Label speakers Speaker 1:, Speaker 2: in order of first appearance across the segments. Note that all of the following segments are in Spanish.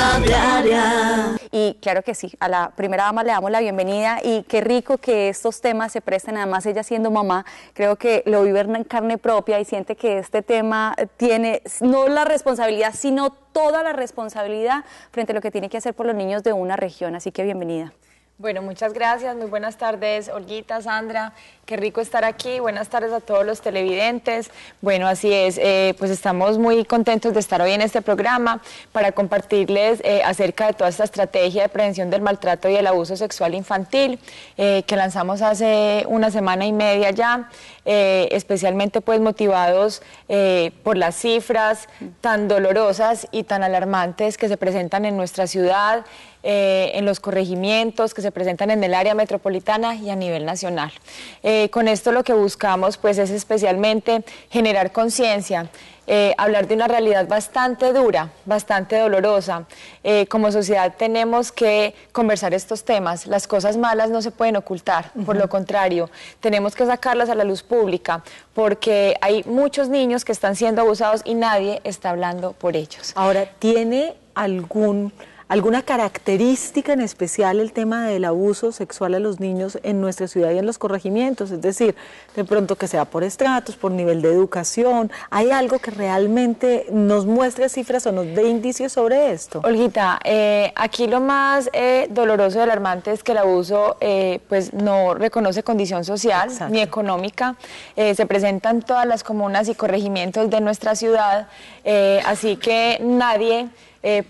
Speaker 1: Agenda Diaria.
Speaker 2: Y claro que sí, a la primera dama le damos la bienvenida y qué rico que estos temas se presten, además ella siendo mamá, creo que lo vive en carne propia y siente que este tema tiene no la responsabilidad, sino toda la responsabilidad frente a lo que tiene que hacer por los niños de una región, así que bienvenida.
Speaker 3: Bueno, muchas gracias, muy buenas tardes, Olguita, Sandra, qué rico estar aquí, buenas tardes a todos los televidentes. Bueno, así es, pues estamos muy contentos de estar hoy en este programa para compartirles acerca de toda esta estrategia de prevención del maltrato y el abuso sexual infantil que lanzamos hace una semana y media ya, especialmente pues motivados por las cifras tan dolorosas y tan alarmantes que se presentan en nuestra ciudad, en los corregimientos que se presentan en el área metropolitana y a nivel nacional. Con esto lo que buscamos pues es especialmente generar conciencia, hablar de una realidad bastante dura, bastante dolorosa. Como sociedad tenemos que conversar estos temas, las cosas malas no se pueden ocultar, por lo contrario, tenemos que sacarlas a la luz pública, porque hay muchos niños que están siendo abusados y nadie está hablando por ellos.
Speaker 4: Ahora, ¿tiene alguna característica en especial el tema del abuso sexual a los niños en nuestra ciudad y en los corregimientos? Es decir, de pronto que sea por estratos, por nivel de educación, ¿hay algo que realmente nos muestre cifras o nos dé indicios sobre esto?
Speaker 3: Olguita, aquí lo más doloroso y alarmante es que el abuso pues no reconoce condición social. Exacto. Ni económica, se presenta en todas las comunas y corregimientos de nuestra ciudad, así que nadie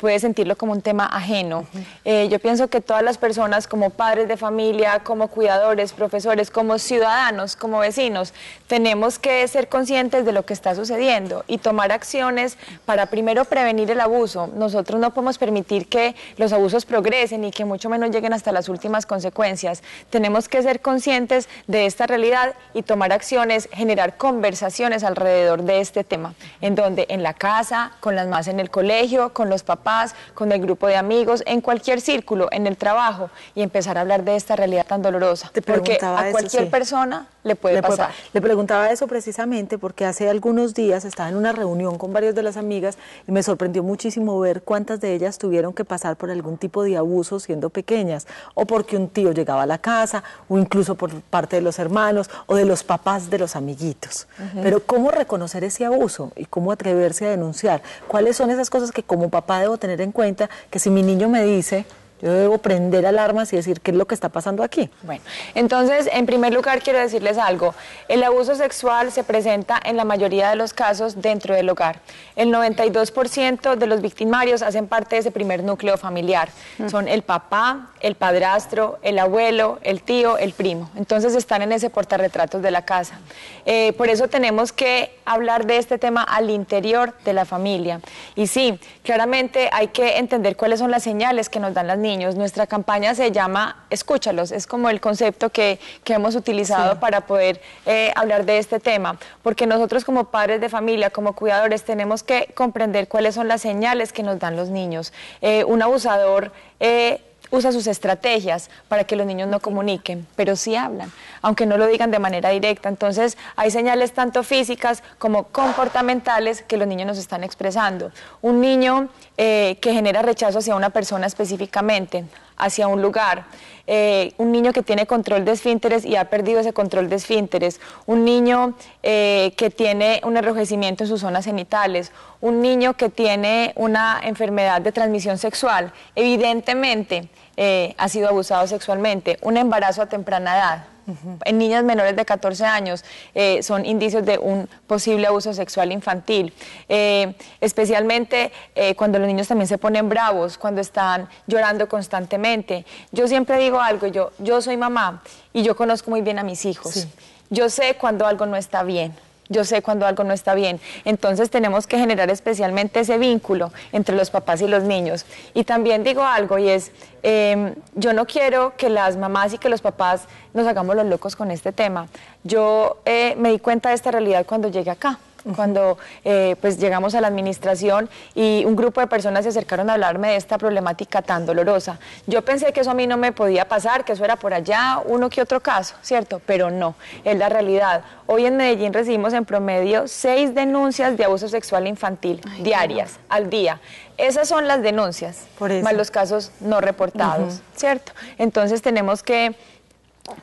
Speaker 3: puede sentirlo como un tema ajeno. Yo pienso que todas las personas como padres de familia, como cuidadores, profesores, como ciudadanos, como vecinos, tenemos que ser conscientes de lo que está sucediendo y tomar acciones para primero prevenir el abuso. Nosotros no podemos permitir que los abusos progresen y que mucho menos lleguen hasta las últimas consecuencias. Tenemos que ser conscientes de esta realidad y tomar acciones, generar conversaciones alrededor de este tema, en donde en la casa, con las mamás en el colegio, con los papás, con el grupo de amigos, en cualquier círculo, en el trabajo, y empezar a hablar de esta realidad tan dolorosa, porque a cualquier persona le puede pasar.
Speaker 4: Le preguntaba eso precisamente porque hace algunos días estaba en una reunión con varias de las amigas y me sorprendió muchísimo ver cuántas de ellas tuvieron que pasar por algún tipo de abuso siendo pequeñas, o porque un tío llegaba a la casa, o incluso por parte de los hermanos, o de los papás de los amiguitos. Pero ¿cómo reconocer ese abuso y cómo atreverse a denunciar? ¿Cuáles son esas cosas que como papá debo tener en cuenta, que si mi niño me dice, yo debo prender alarmas y decir qué es lo que está pasando aquí?
Speaker 3: Bueno, entonces, en primer lugar quiero decirles algo. El abuso sexual se presenta en la mayoría de los casos dentro del hogar. El 92% de los victimarios hacen parte de ese primer núcleo familiar. Son el papá, el padrastro, el abuelo, el tío, el primo. Entonces están en ese portarretratos de la casa. Por eso tenemos que hablar de este tema al interior de la familia. Y sí, claramente hay que entender cuáles son las señales que nos dan las niñas. Nuestra campaña se llama Escúchalos, es como el concepto que hemos utilizado para poder hablar de este tema, porque nosotros como padres de familia, como cuidadores, tenemos que comprender cuáles son las señales que nos dan los niños. Un abusador usa sus estrategias para que los niños no comuniquen, pero sí hablan, aunque no lo digan de manera directa. Entonces hay señales tanto físicas como comportamentales que los niños nos están expresando. Un niño que genera rechazo hacia una persona específicamente, hacia un lugar, un niño que tiene control de esfínteres y ha perdido ese control de esfínteres, un niño que tiene un enrojecimiento en sus zonas genitales, un niño que tiene una enfermedad de transmisión sexual, evidentemente ha sido abusado sexualmente, un embarazo a temprana edad. En niñas menores de 14 años son indicios de un posible abuso sexual infantil, especialmente cuando los niños también se ponen bravos, cuando están llorando constantemente. Yo siempre digo algo, yo soy mamá y yo conozco muy bien a mis hijos. Sí. Yo sé cuando algo no está bien. Yo sé cuando algo no está bien. Entonces tenemos que generar especialmente ese vínculo entre los papás y los niños. Y también digo algo y es, yo no quiero que las mamás y que los papás nos hagamos los locos con este tema. Yo me di cuenta de esta realidad cuando llegué acá. cuando pues llegamos a la administración y un grupo de personas se acercaron a hablarme de esta problemática tan dolorosa. Yo pensé que eso a mí no me podía pasar, que eso era por allá, uno que otro caso, ¿cierto? Pero no, es la realidad. Hoy en Medellín recibimos en promedio 6 denuncias de abuso sexual infantil diarias, al día. Esas son las denuncias, más los casos no reportados, ¿cierto? Entonces tenemos que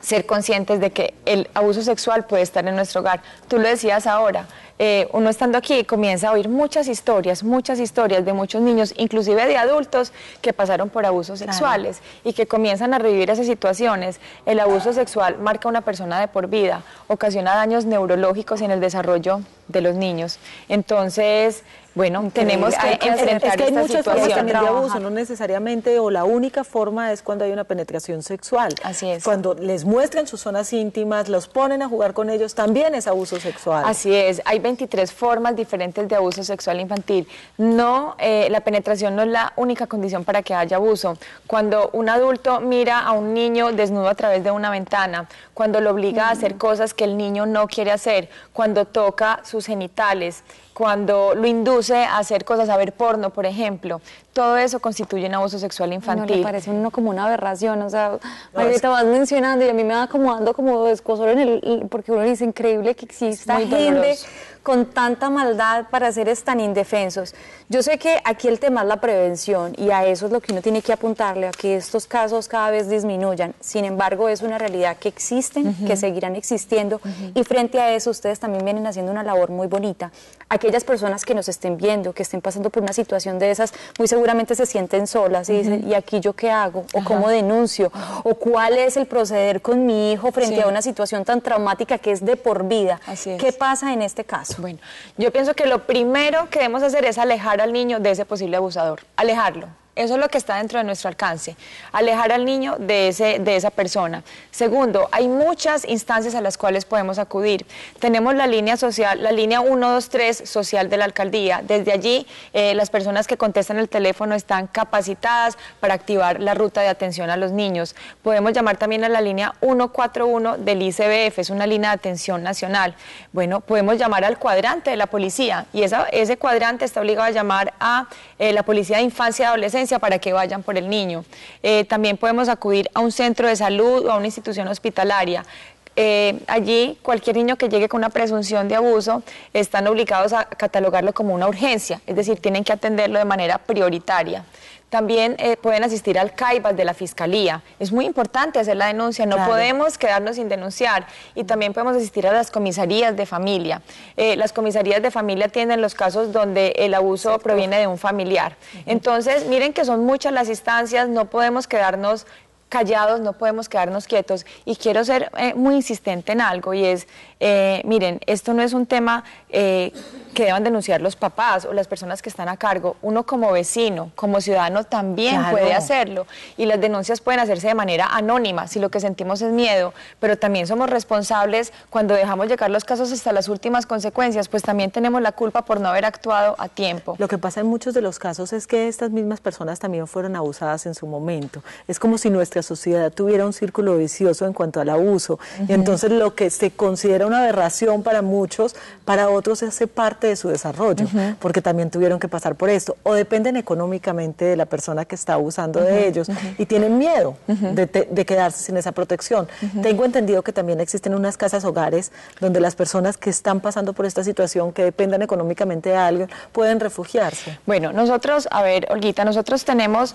Speaker 3: ser conscientes de que el abuso sexual puede estar en nuestro hogar. Tú lo decías ahora, uno estando aquí comienza a oír muchas historias de muchos niños, inclusive de adultos que pasaron por abusos sexuales y que comienzan a revivir esas situaciones. El abuso sexual marca a una persona de por vida, ocasiona daños neurológicos en el desarrollo de los niños. Entonces, bueno, tenemos que enfrentar
Speaker 4: hay muchas formas
Speaker 3: situación.
Speaker 4: de abuso, no necesariamente, o la única forma es cuando hay una penetración sexual.
Speaker 3: Así es.
Speaker 4: Cuando les muestran sus zonas íntimas, los ponen a jugar con ellos, también es abuso sexual.
Speaker 3: Así es, hay 23 formas diferentes de abuso sexual infantil. No, la penetración no es la única condición para que haya abuso. Cuando un adulto mira a un niño desnudo a través de una ventana, cuando lo obliga a hacer cosas que el niño no quiere hacer, cuando toca sus genitales, cuando lo induce a hacer cosas, a ver porno, por ejemplo, todo eso constituye un abuso sexual infantil.
Speaker 2: No le parece uno como una aberración, o sea, Margarita, vas mencionando y a mí me va como dando como escozor en porque uno dice, increíble que exista gente con tanta maldad para seres tan indefensos. Yo sé que aquí el tema es la prevención y a eso es lo que uno tiene que apuntarle, a que estos casos cada vez disminuyan. Sin embargo, es una realidad que existen, que seguirán existiendo y frente a eso ustedes también vienen haciendo una labor muy bonita. Aquellas personas que nos estén viendo, que estén pasando por una situación de esas, muy seguramente se sienten solas y dicen, ¿y aquí yo qué hago? ¿O cómo denuncio? ¿O cuál es el proceder con mi hijo frente a una situación tan traumática que es de por vida?
Speaker 3: Así es.
Speaker 2: ¿Qué pasa en este caso?
Speaker 3: Bueno, yo pienso que lo primero que debemos hacer es alejar al niño de ese posible abusador, alejarlo. Eso es lo que está dentro de nuestro alcance, alejar al niño de esa persona. Segundo, hay muchas instancias a las cuales podemos acudir. Tenemos la línea social, la línea 123 social de la alcaldía. Desde allí, las personas que contestan el teléfono están capacitadas para activar la ruta de atención a los niños. Podemos llamar también a la línea 141 del ICBF, es una línea de atención nacional. Bueno, podemos llamar al cuadrante de la policía y ese cuadrante está obligado a llamar a la Policía de Infancia y Adolescencia para que vayan por el niño. También podemos acudir a un centro de salud o a una institución hospitalaria. Allí cualquier niño que llegue con una presunción de abuso están obligados a catalogarlo como una urgencia, es decir, tienen que atenderlo de manera prioritaria. También pueden asistir al CAIBAS de la Fiscalía. Es muy importante hacer la denuncia, no podemos quedarnos sin denunciar. Y también podemos asistir a las comisarías de familia. Las comisarías de familia atienden los casos donde el abuso proviene de un familiar. Entonces, miren que son muchas las instancias, no podemos quedarnos callados, no podemos quedarnos quietos. Y quiero ser muy insistente en algo y es, miren, esto no es un tema que deban denunciar los papás o las personas que están a cargo. Uno como vecino, como ciudadano también puede hacerlo y las denuncias pueden hacerse de manera anónima si lo que sentimos es miedo, pero también somos responsables cuando dejamos llegar los casos hasta las últimas consecuencias, pues también tenemos la culpa por no haber actuado a tiempo.
Speaker 4: Lo que pasa en muchos de los casos es que estas mismas personas también fueron abusadas en su momento. Es como si nuestra sociedad tuviera un círculo vicioso en cuanto al abuso y entonces lo que se considera una aberración para muchos, para otros hace parte de su desarrollo, porque también tuvieron que pasar por esto, o dependen económicamente de la persona que está abusando de ellos y tienen miedo de quedarse sin esa protección. Tengo entendido que también existen unas casas hogares donde las personas que están pasando por esta situación, que dependan económicamente de alguien, pueden refugiarse.
Speaker 3: Bueno, nosotros, a ver, Olguita, nosotros tenemos...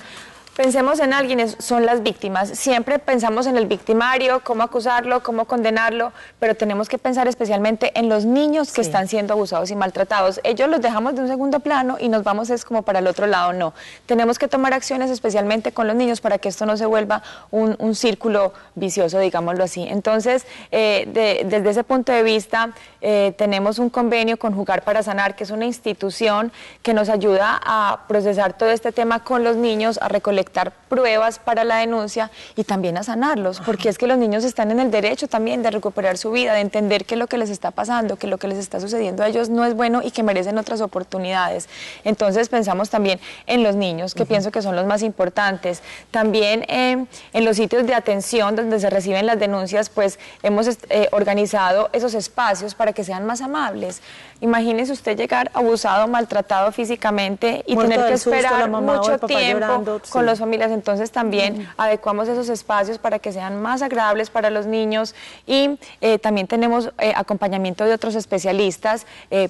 Speaker 3: Pensemos en alguien, son las víctimas. Siempre pensamos en el victimario, cómo acusarlo, cómo condenarlo, pero tenemos que pensar especialmente en los niños que están siendo abusados y maltratados. Ellos los dejamos de un segundo plano y nos vamos es como para el otro lado, no. Tenemos que tomar acciones especialmente con los niños para que esto no se vuelva un círculo vicioso, digámoslo así. Entonces, desde ese punto de vista, tenemos un convenio con Jugar para Sanar, que es una institución que nos ayuda a procesar todo este tema con los niños, a recolectar recolectar pruebas para la denuncia y también a sanarlos, porque es que los niños están en el derecho también de recuperar su vida, de entender que lo que les está pasando, que lo que les está sucediendo a ellos no es bueno y que merecen otras oportunidades. Entonces pensamos también en los niños, que pienso que son los más importantes. También en los sitios de atención donde se reciben las denuncias, pues hemos organizado esos espacios para que sean más amables. Imagínese usted llegar abusado, maltratado físicamente y tener que esperar mucho tiempo con las familias. Entonces también adecuamos esos espacios para que sean más agradables para los niños y también tenemos acompañamiento de otros especialistas,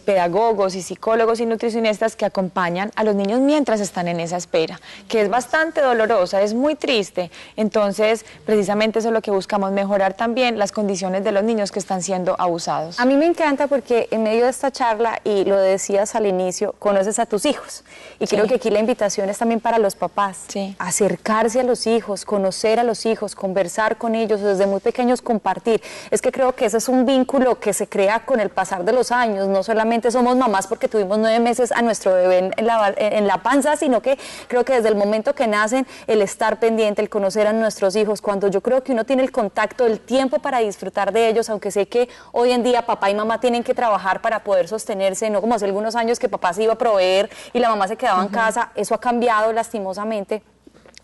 Speaker 3: pedagogos y psicólogos y nutricionistas que acompañan a los niños mientras están en esa espera, que es bastante dolorosa, es muy triste. Entonces, precisamente eso es lo que buscamos, mejorar también las condiciones de los niños que están siendo abusados.
Speaker 2: A mí me encanta porque en medio de esta charla, y lo decías al inicio, conoces a tus hijos. Y creo que aquí la invitación es también para los papás. Acercarse a los hijos, conocer a los hijos, conversar con ellos, desde muy pequeños compartir. Es que creo que ese es un vínculo que se crea con el pasar de los años. No solamente somos mamás porque tuvimos 9 meses a nuestro bebé en la panza, sino que creo que desde el momento que nacen, el estar pendiente, el conocer a nuestros hijos, cuando yo creo que uno tiene el contacto, el tiempo para disfrutar de ellos, aunque sé que hoy en día papá y mamá tienen que trabajar para poder sostenerse, no como hace algunos años que papá se iba a proveer y la mamá se quedaba en casa. Eso ha cambiado lastimosamente.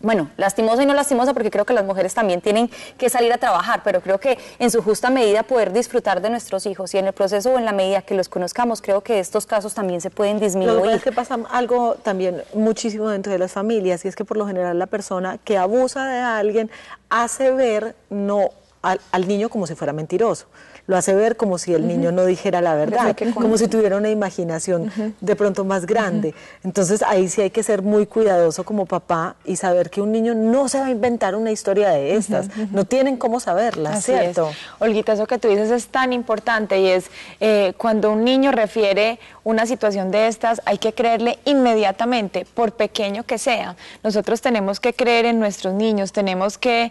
Speaker 2: Bueno, lastimosa y no lastimosa, porque creo que las mujeres también tienen que salir a trabajar, pero creo que en su justa medida poder disfrutar de nuestros hijos y en el proceso o en la medida que los conozcamos, creo que estos casos también se pueden disminuir.
Speaker 4: Lo que pasa es que pasa algo también muchísimo dentro de las familias, y es que por lo general la persona que abusa de alguien hace ver al niño como si fuera mentiroso. Lo hace ver como si el niño no dijera la verdad, como si tuviera una imaginación de pronto más grande. Entonces ahí sí hay que ser muy cuidadoso como papá y saber que un niño no se va a inventar una historia de estas, no tienen cómo saberla, ¿cierto?
Speaker 3: Olguita, eso que tú dices es tan importante y es cuando un niño refiere una situación de estas, hay que creerle inmediatamente, por pequeño que sea. Nosotros tenemos que creer en nuestros niños, tenemos que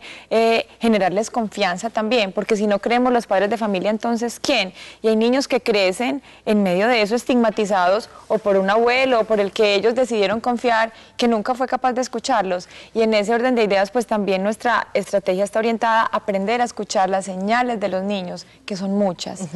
Speaker 3: generarles confianza también, porque si no creemos los padres de familia, entonces ¿quién? Y hay niños que crecen en medio de eso estigmatizados o por un abuelo o por el que ellos decidieron confiar, que nunca fue capaz de escucharlos. Y en ese orden de ideas, pues también nuestra estrategia está orientada a aprender a escuchar las señales de los niños, que son muchas,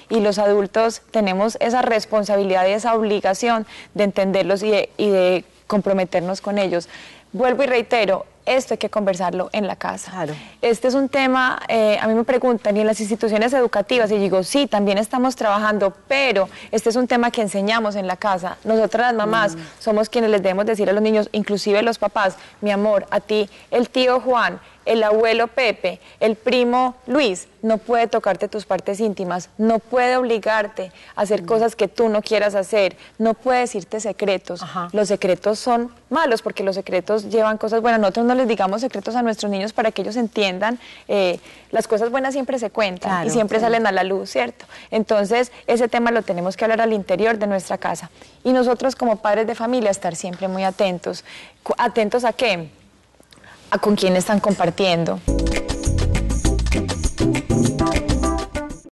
Speaker 3: y los adultos tenemos esa responsabilidad y esa obligación de entenderlos y de comprometernos con ellos. Vuelvo y reitero, esto hay que conversarlo en la casa.
Speaker 4: Claro.
Speaker 3: Este es un tema, a mí me preguntan, y en las instituciones educativas, y digo, sí, también estamos trabajando, pero este es un tema que enseñamos en la casa. Nosotras las mamás somos quienes les debemos decir a los niños, inclusive los papás, mi amor, a ti, el tío Juan, el abuelo Pepe, el primo Luis, no puede tocarte tus partes íntimas, no puede obligarte a hacer cosas que tú no quieras hacer, no puede decirte secretos. Los secretos son malos porque los secretos llevan cosas buenas. Nosotros no les digamos secretos a nuestros niños para que ellos entiendan, las cosas buenas siempre se cuentan y siempre salen a la luz, ¿cierto? Entonces, ese tema lo tenemos que hablar al interior de nuestra casa. Y nosotros como padres de familia estar siempre muy atentos. ¿Atentos a qué? A con quién están compartiendo.